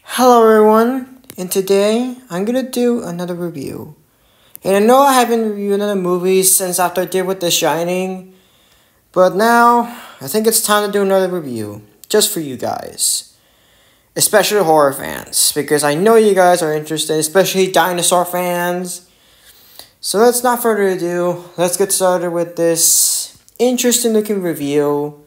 Hello everyone, and today I'm gonna do another review. And I know I haven't reviewed another movie since after I did with The Shining, but now I think it's time to do another review, just for you guys. Especially horror fans, because I know you guys are interested, especially dinosaur fans. So let's not further ado, let's get started with this interesting looking review.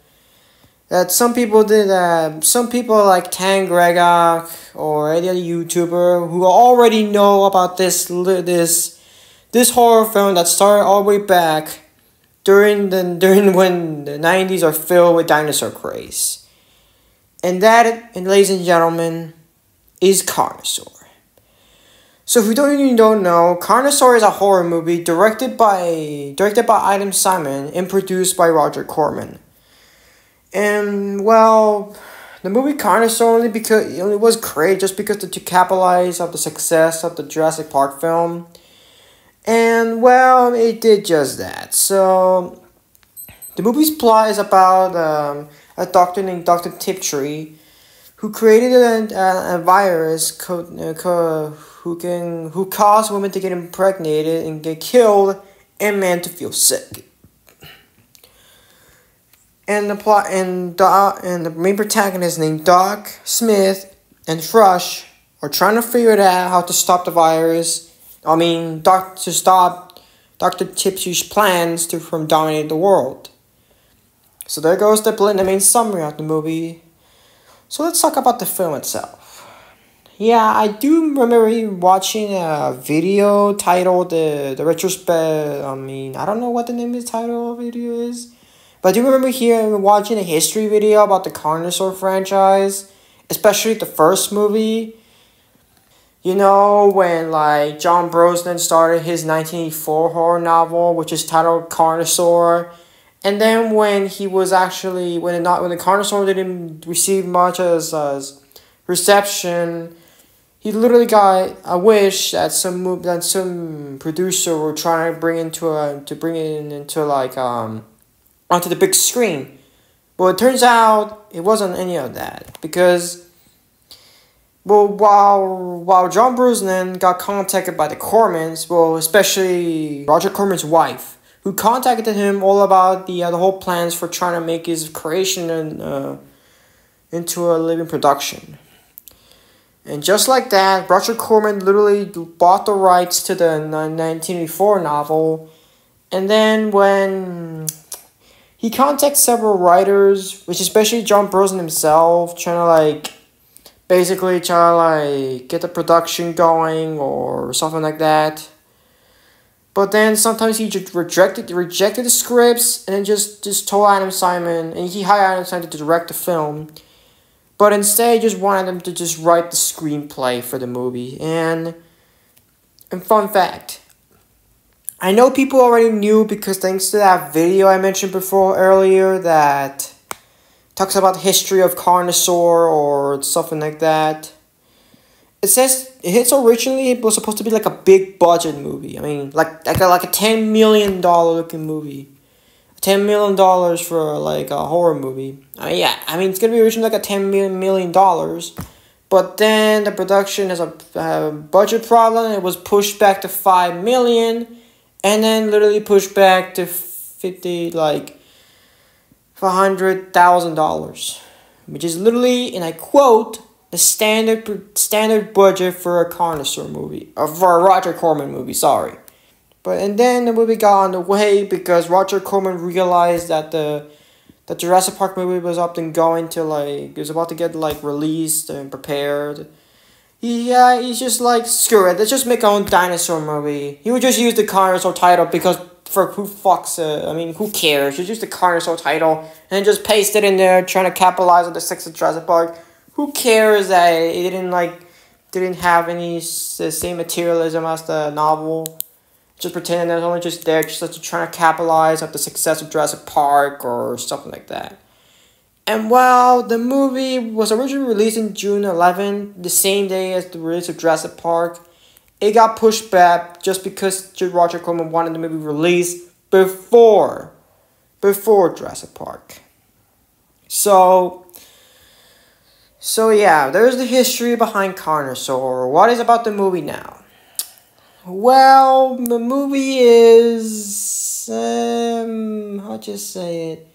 That some people like Tan Gregok or any other YouTuber who already know about this horror film that started all the way back during when the 90s are filled with dinosaur craze. And that, ladies and gentlemen, is Carnosaur. So if you don't know, Carnosaur is a horror movie directed by Adam Simon and produced by Roger Corman. And well, the movie Carnosaur only was created just because to capitalize on the success of the Jurassic Park film. And well, it did just that. So the movie's plot is about a doctor named Dr. Tiptree who created a virus who caused women to get impregnated and get killed and men to feel sick. And the plot and the main protagonist named Doc, Smith, and Thrush are trying to figure out how to stop the virus. To stop Dr. Tiptree's plans from dominating the world. So there goes the main summary of the movie. So let's talk about the film itself. Yeah, I do remember watching a video titled the retrospect. I don't know what the name of the title of the video is. But I do remember watching a history video about the Carnosaur franchise, especially the first movie. You know, when John Brosnan started his 1984 horror novel, which is titled Carnosaur, and then when the Carnosaur didn't receive much as reception, he literally got a wish that some producer were trying to bring it onto the big screen. Well, it turns out it wasn't any of that because, well, while John Brosnan got contacted by the Cormans, well, especially Roger Corman's wife, who contacted him all about the whole plans for trying to make his creation into a living production. And just like that, Roger Corman literally bought the rights to the 1984 novel, and then when he contacted several writers, which especially John Brosnan himself, trying to get the production going or something like that. But then sometimes he just rejected the scripts and then just told Adam Simon, and he hired Adam Simon to direct the film. But instead, he just wanted him to just write the screenplay for the movie. And fun fact, I know people already knew because thanks to that video I mentioned earlier that talks about the history of Carnosaur or something like that. It says it was supposed to be like a big budget movie. Like a $10 million looking movie. $10 million for a horror movie. It's gonna be originally like a $10 million. But then the production has a budget problem and it was pushed back to $5 million. And then literally pushed back to $100,000, which is literally, and I quote, the standard budget for a Carnosaur movie, or for a Roger Corman movie. Sorry, and then the movie got on the way because Roger Corman realized that the Jurassic Park movie was up and going to it was about to get released and prepared. He's just screw it, let's just make our own dinosaur movie. He would just use the Carnosaur title because who cares? Just use the Carnosaur title and just paste it in there, trying to capitalize on the success of Jurassic Park. Who cares that it didn't have the same materialism as the novel? Just pretending that it's only just there, just trying to capitalize on the success of Jurassic Park or something like that. And while the movie was originally released in June 11, the same day as the release of Jurassic Park, it got pushed back just because Roger Corman wanted the movie released before Jurassic Park. So, so yeah, there's the history behind Carnosaur. What is about the movie now? Well, the movie is, how would you say it?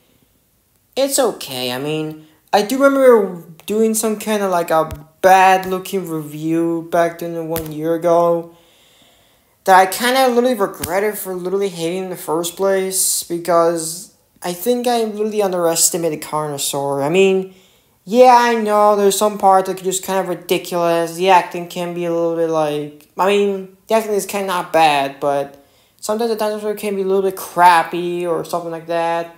It's okay. I mean, I do remember doing some kind of like a bad looking review back then 1 year ago that I kind of literally regretted for literally hating in the first place because I think I literally underestimated Carnosaur. I mean, yeah, I know there's some parts that are just kind of ridiculous. The acting can be a little bit like, I mean, the acting is kind of not bad, but sometimes the dinosaur can be a little bit crappy or something like that.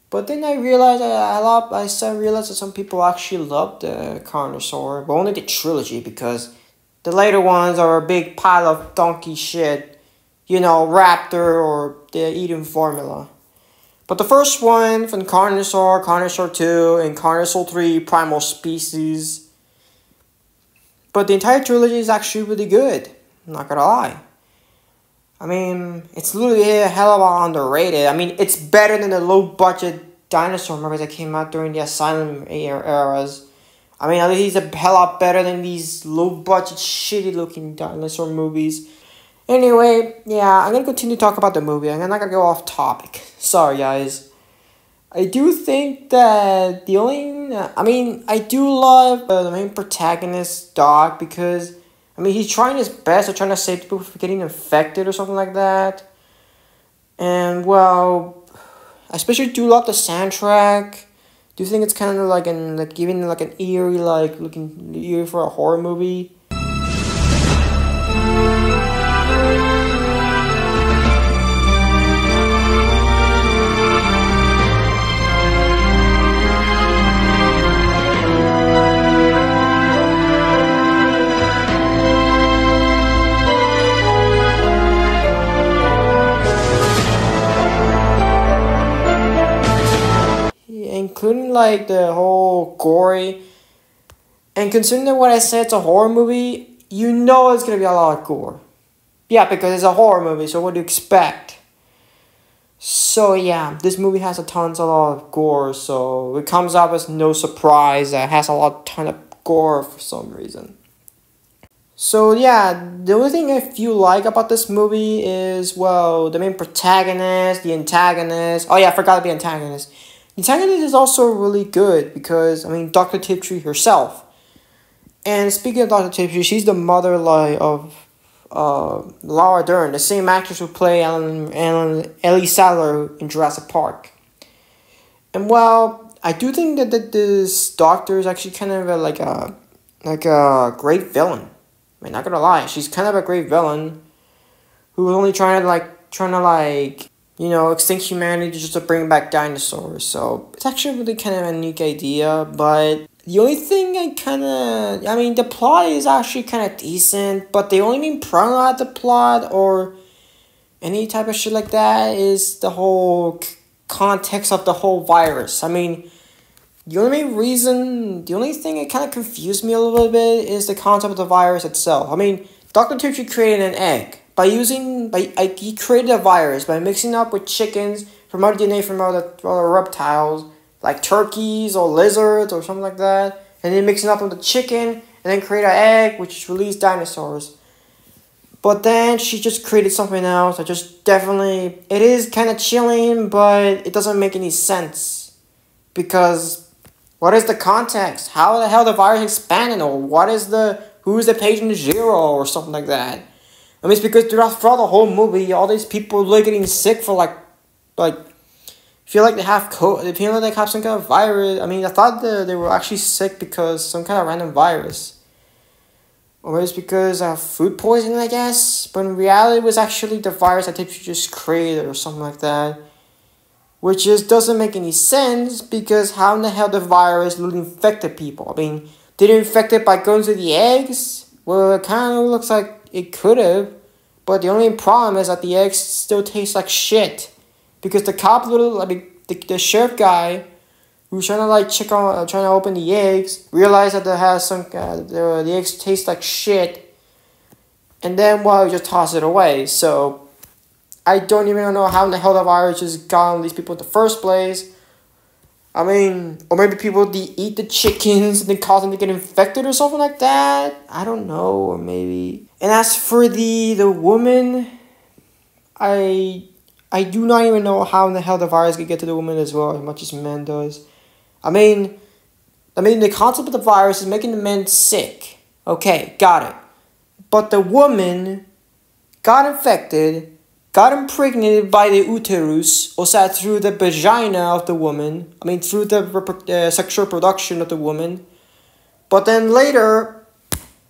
But then I realized I started realized that some people actually love the Carnosaur, but only the trilogy because the later ones are a big pile of donkey shit, you know, Raptor or the Eden formula. But the first one from Carnosaur, Carnosaur 2, and Carnosaur 3, Primal Species. But the entire trilogy is actually really good, I'm not gonna lie. I mean, it's literally a hell of a lot underrated. I mean, it's better than the low-budget dinosaur movies that came out during the Asylum eras. I mean, at least he's a hell lot better than these low-budget, shitty-looking dinosaur movies. Anyway, yeah, I'm gonna continue to talk about the movie. I'm not gonna go off topic. Sorry, guys. I do think that the only... I mean, I do love the main protagonist, Doc, because... I mean, he's trying his best. Trying to save people from getting infected or something like that. And, well, I especially do love the soundtrack. Do you think it's kind of like giving like an eerie, like looking eerie for a horror movie? Including like the whole gory, and considering what I said, it's a horror movie, you know it's gonna be a lot of gore. Yeah, because it's a horror movie, so what do you expect? So yeah, this movie has a lot of gore, so it comes up as no surprise that it has a ton of gore for some reason. So yeah, the only thing I feel like about this movie is, well, the main protagonist, the antagonist. Oh yeah, I forgot the antagonist. The antagonist is also really good because, I mean, Dr. Tiptree herself. And speaking of Dr. Tiptree, she's the mother like of Laura Dern, the same actress who played Ellie Sattler in Jurassic Park. And well, I do think that this doctor is actually kind of like a great villain. I mean, not gonna lie, she's kind of a great villain who was only trying to you know, extinct humanity just to bring back dinosaurs. So it's actually really kind of a unique idea, but the only thing I mean, the plot is actually kind of decent, but the only main problem at the plot or any type of shit like that is the whole context of the whole virus. I mean, the only thing that kind of confused me a little bit is the concept of the virus itself. I mean, Dr. Tiptree created an egg. He created a virus by mixing up with chickens from other DNA from other reptiles, like turkeys or lizards or something like that, and then mixing up with the chicken, and then create an egg, which released dinosaurs. But then she just created something else that it is kind of chilling, but it doesn't make any sense. Because, what is the context? How the hell the virus expanded, or who's the patient zero, or something like that? I mean, it's because throughout the whole movie, all these people are getting sick for feel like they have they feel like they have some kind of virus. I mean, I thought they were actually sick because some kind of random virus, or it's because of food poisoning, I guess. But in reality, it was actually the virus that they just created or something like that, which just doesn't make any sense because how in the hell the virus really infected people? I mean, did it infect it by going to the eggs? Well, it kind of looks like it could have, but the only problem is that the eggs still taste like shit. Because the sheriff guy who's trying to like check on, trying to open the eggs, realize that there has some, the eggs taste like shit, and then well, he just toss it away. So I don't even know how in the hell the virus just got on these people in the first place. I mean, or maybe people eat the chickens and then cause them to get infected or something like that. I don't know, or maybe. And as for the woman, I do not even know how in the hell the virus could get to the woman as well, as much as men does. I mean, the concept of the virus is making the men sick. Okay, got it. But the woman got infected, got impregnated by the uterus, or sat through the vagina of the woman. I mean, through the sexual production of the woman. But then later,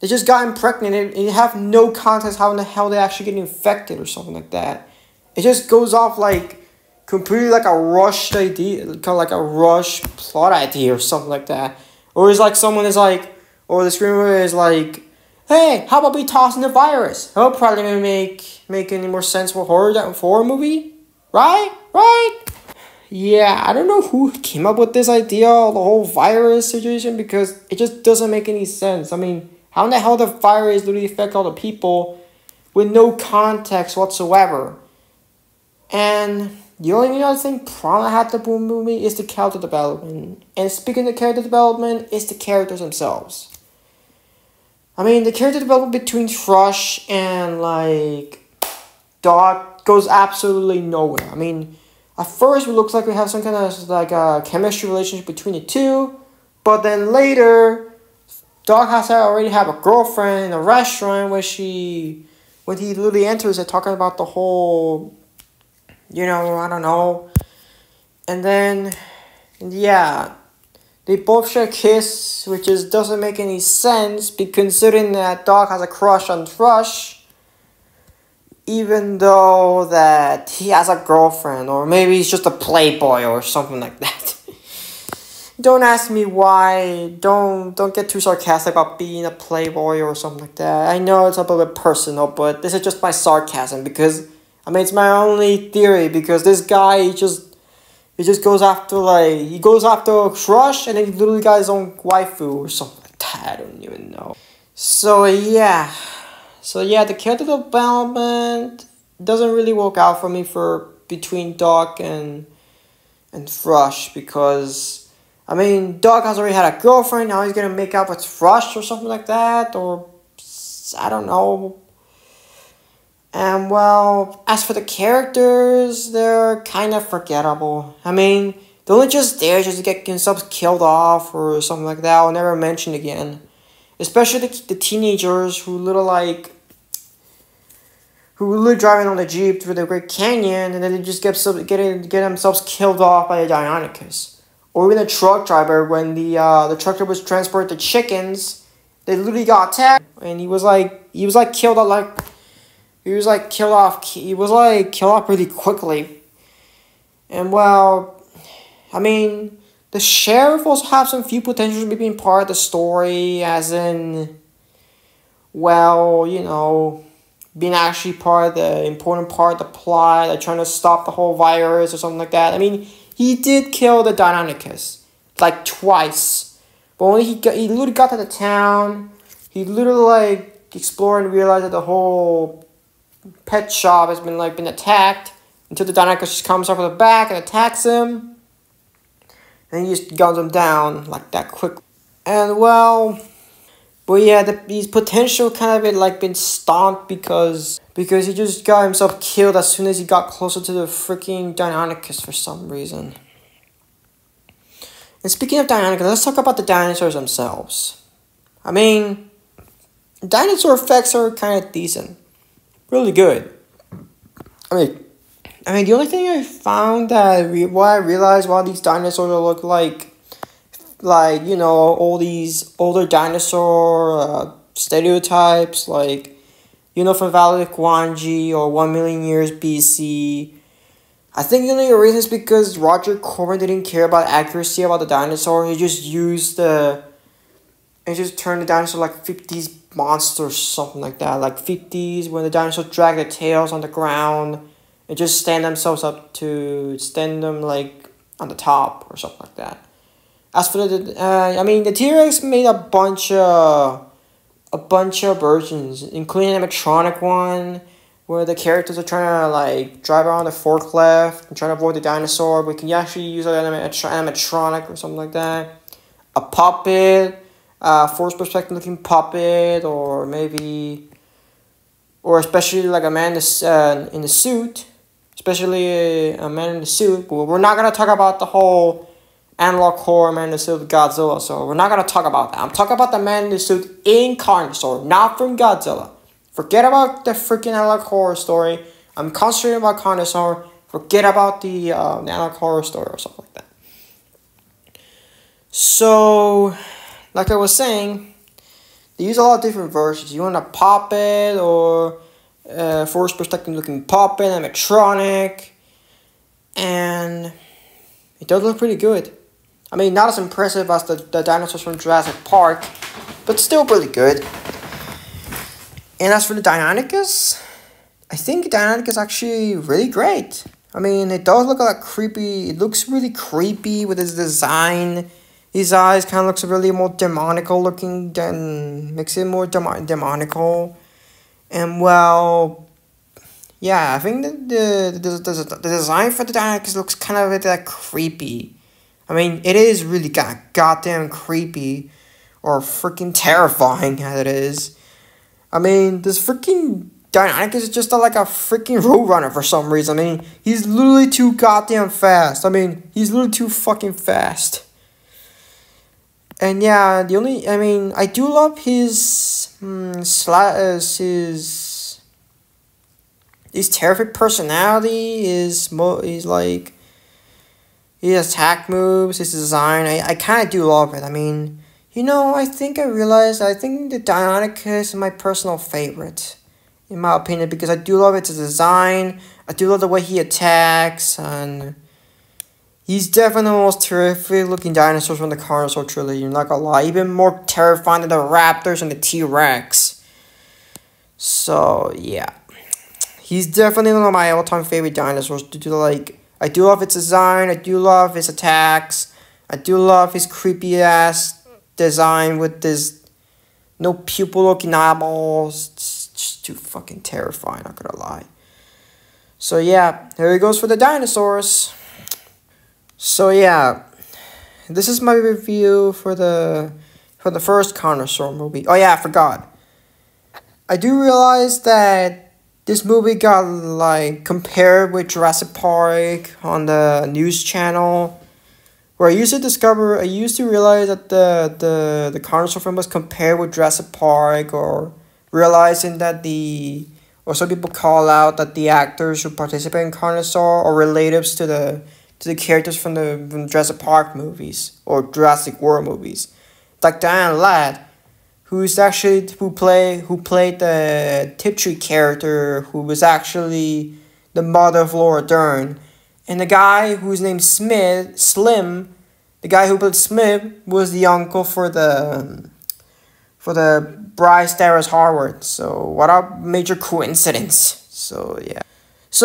they just got impregnated, and you have no context how in the hell they actually get infected or something like that. It just goes off like completely like a rushed idea, kind of like a rush plot idea or something like that. Or it's like someone is like, or the screenwriter is like, hey, how about we toss in the virus? That'll probably make any more sense for horror movie, right? Right? Yeah, I don't know who came up with this idea, the whole virus situation, because it just doesn't make any sense. I mean, how in the hell the virus literally affect all the people with no context whatsoever? And the only other thing problem I had with the movie is the character development. And speaking of character development, it's the characters themselves. I mean, the character development between Thrush and, like, Dog goes absolutely nowhere. I mean, at first it looks like we have some kind of, like, a chemistry relationship between the two. But then later, Dog has to already have a girlfriend in a restaurant when he literally enters it talking about the whole, you know, I don't know. And then, yeah, they both share a kiss, which just doesn't make any sense, considering that Dog has a crush on Thrush, even though that he has a girlfriend, or maybe he's just a playboy or something like that. Don't ask me why. Don't get too sarcastic about being a playboy or something like that. I know it's a little bit personal, but this is just my sarcasm, because I mean, it's my only theory, because this guy, he just goes after, like, he goes after a crush, and then he literally got his own waifu or something like that. I don't even know. So, yeah, the character development doesn't really work out for me between Doc and Thrush, because, I mean, Doc has already had a girlfriend, now he's gonna make out with Thrush or something like that, or, I don't know. And, well, as for the characters, they're kind of forgettable. I mean, they're only just there just to get themselves killed off or something like that, or never mentioned again. Especially the teenagers who literally driving on the Jeep through the Great Canyon, and then they just get themselves killed off by a Deinonychus. Or even the truck driver, when the truck driver was transporting the chickens, they literally got attacked, and he was killed off really quickly. And, well, I mean, the sheriff also has some few potentials of being part of the story, as in, well, you know, being actually part of the important part of the plot, like trying to stop the whole virus or something like that. I mean, he did kill the Deinonychus, like, twice. But when he literally got to the town, he literally, like, explored and realized that the whole pet shop has been attacked, until the Deinonychus just comes up from the back and attacks him, and he just guns him down like that quick. And, well, but yeah, his potential kind of been stomped because he just got himself killed as soon as he got closer to the freaking Deinonychus for some reason. And speaking of Deinonychus, let's talk about the dinosaurs themselves. I mean, dinosaur effects are kind of decent. Really good. I mean, the only thing I found what I realized why these dinosaurs look like, you know, all these older dinosaur stereotypes, like, you know, from Valley of Gwanji or 1 million years BC. I think the only reason is because Roger Corman didn't care about accuracy about the dinosaur. He just turned the dinosaur like 50s monsters, something like that. Like 50s, when the dinosaurs drag their tails on the ground and just stand them like on the top or something like that. As for I mean, the T-Rex made a bunch of versions, including an animatronic one, where the characters are trying to like drive around the forklift and trying to avoid the dinosaur. We can actually use an animatronic or something like that. A puppet, forced perspective looking puppet, or maybe, or especially like a man in the suit, especially a man in the suit. But we're not gonna talk about the whole analog horror man in the suit of Godzilla, so we're not gonna talk about that. I'm talking about the man in the suit in Carnosaur, not from Godzilla. Forget about the freaking analog horror story. I'm concentrating about Carnosaur. Forget about the analog horror story or something like that. So, like I was saying, they use a lot of different versions. You want a puppet or forced perspective looking puppet, animatronic, and it does look pretty good. I mean, not as impressive as the dinosaurs from Jurassic Park, but still pretty good. And as for the Deinonychus, I think Deinonychus is actually really great. I mean, it does look like creepy. It looks really creepy with its design. His eyes kind of looks really more demonical looking, than makes it more demonical. And well, yeah, I think the design for the Deinonychus looks kind of like creepy. I mean, it is really goddamn creepy, or freaking terrifying as it is. I mean, this freaking Deinonychus is just like a freaking roadrunner for some reason. I mean, he's literally too goddamn fast. I mean, he's literally too fucking fast. And yeah, I do love his terrific personality. His attack moves, his design. I kind of do love it. I mean, I think I realized the Deinonychus is my personal favorite, in my opinion, because I do love its design. I do love the way he attacks, and he's definitely the most terrific looking dinosaurs from the Carnosaur trilogy, I'm not gonna lie. Even more terrifying than the Raptors and the T-Rex. So, yeah. He's definitely one of my all-time favorite dinosaurs. I do love its design, I do love his attacks, I do love his creepy-ass design with this no pupil-looking eyeballs. It's just too fucking terrifying, not gonna lie. So, yeah, here it goes for the dinosaurs. So yeah, this is my review for the first Carnosaur movie. Oh yeah, I forgot. I do realize that this movie got like compared with Jurassic Park on the news channel, where I used to realize that the Carnosaur film was compared with Jurassic Park, or realizing that or some people call out that the actors who participate in Carnosaur are relatives to the characters from the Jurassic Park movies or Jurassic World movies, like Diane Ladd, who played the Tiptree character, who was actually the mother of Laura Dern, and the guy whose name's Slim, the guy who played Smith was the uncle for the Bryce Dallas Howard. So what a major coincidence. So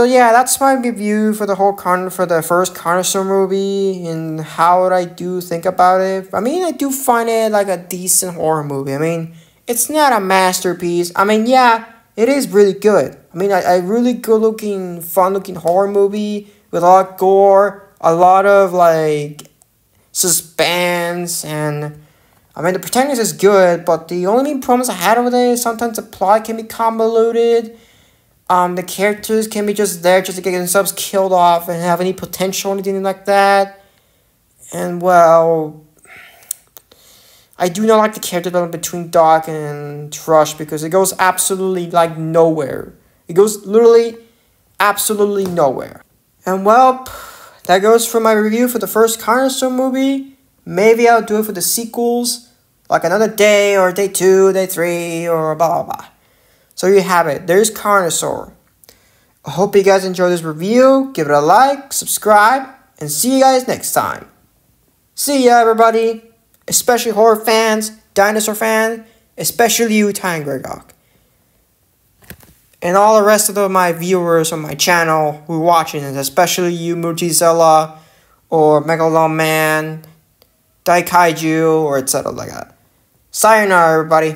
yeah, that's my review for the first Carnosaur movie, and how I do think about it. I mean, I do find it like a decent horror movie. I mean, it's not a masterpiece. I mean, yeah, it is really good. I mean, a really good-looking, fun-looking horror movie with a lot of gore, a lot of like suspense, and I mean, the protagonist is good, but the only problems I had with it is sometimes the plot can be convoluted. The characters can be just there just to get themselves killed off and have any potential or anything like that. And, well, I do not like the character development between Doc and Trush, because it goes absolutely, like, nowhere. It goes literally absolutely nowhere. And, well, that goes for my review for the first Carnosaur movie. Maybe I'll do it for the sequels, like another day, or day 2, day 3, or blah, blah, blah. So you have it. There's Carnosaur. I hope you guys enjoyed this review. Give it a like, subscribe, and see you guys next time. See ya, everybody. Especially horror fans, dinosaur fans, especially you, Ty and Gregok. And all the rest of my viewers on my channel who are watching it, especially you, Mujizella, or Megalon Man, Daikaiju or etc. like that. Sayonara, everybody.